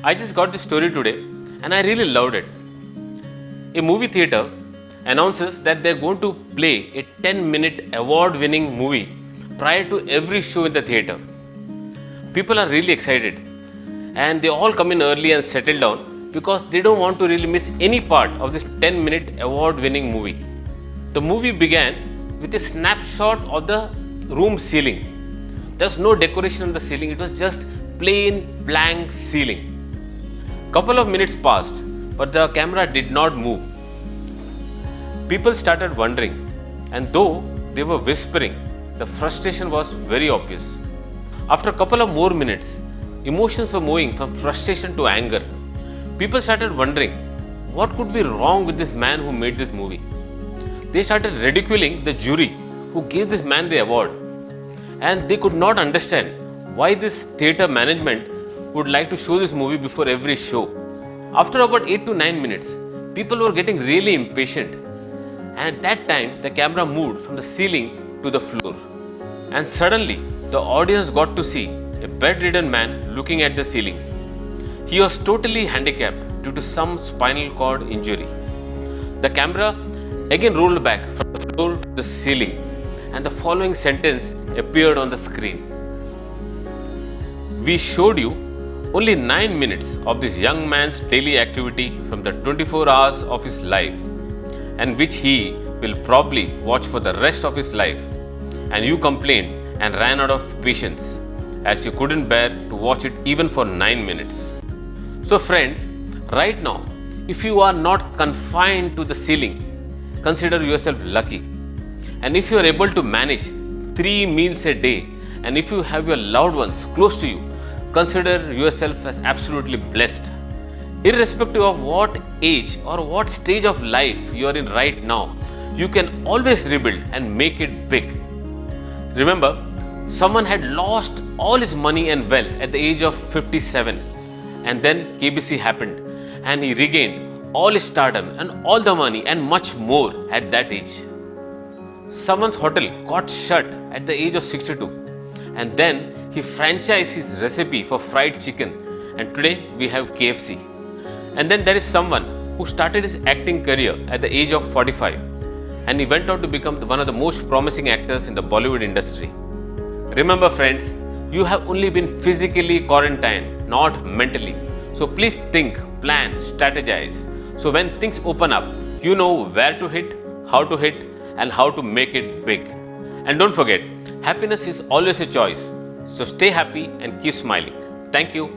I just got this story today and I really loved it. A movie theater announces that they're going to play a 10-minute award-winning movie prior to every show in the theater. People are really excited and they all come in early and settle down because they don't want to really miss any part of this 10-minute award-winning movie. The movie began with a snapshot of the room ceiling. There's no decoration on the ceiling, it was just plain blank ceiling. Couple of minutes passed, but the camera did not move. People started wondering, and though they were whispering, the frustration was very obvious. After a couple of more minutes, emotions were moving from frustration to anger. People started wondering, what could be wrong with this man who made this movie? They started ridiculing the jury who gave this man the award. And they could not understand why this theatre management would like to show this movie before every show. After about 8 to 9 minutes, people were getting really impatient. And at that time, the camera moved from the ceiling to the floor. And suddenly, the audience got to see a bedridden man looking at the ceiling. He was totally handicapped due to some spinal cord injury. The camera again rolled back from the floor to the ceiling, and the following sentence appeared on the screen. We showed you only 9 minutes of this young man's daily activity from the 24 hours of his life, and which he will probably watch for the rest of his life. And you complained and ran out of patience as you couldn't bear to watch it even for 9 minutes. So friends, right now, if you are not confined to the ceiling, consider yourself lucky. And if you are able to manage 3 meals a day, and if you have your loved ones close to you, consider yourself as absolutely blessed. Irrespective of what age or what stage of life you are in right now, you can always rebuild and make it big. Remember, someone had lost all his money and wealth at the age of 57, and then KBC happened and he regained all his stardom and all the money and much more at that age. Someone's hotel got shut at the age of 62, and then he franchised his recipe for fried chicken, and today we have KFC. And then there is someone who started his acting career at the age of 45, and he went on to become one of the most promising actors in the Bollywood industry. Remember friends, you have only been physically quarantined, not mentally. So please think, plan, strategize. So when things open up, you know where to hit, how to hit, and how to make it big. And don't forget, happiness is always a choice. So stay happy and keep smiling. Thank you.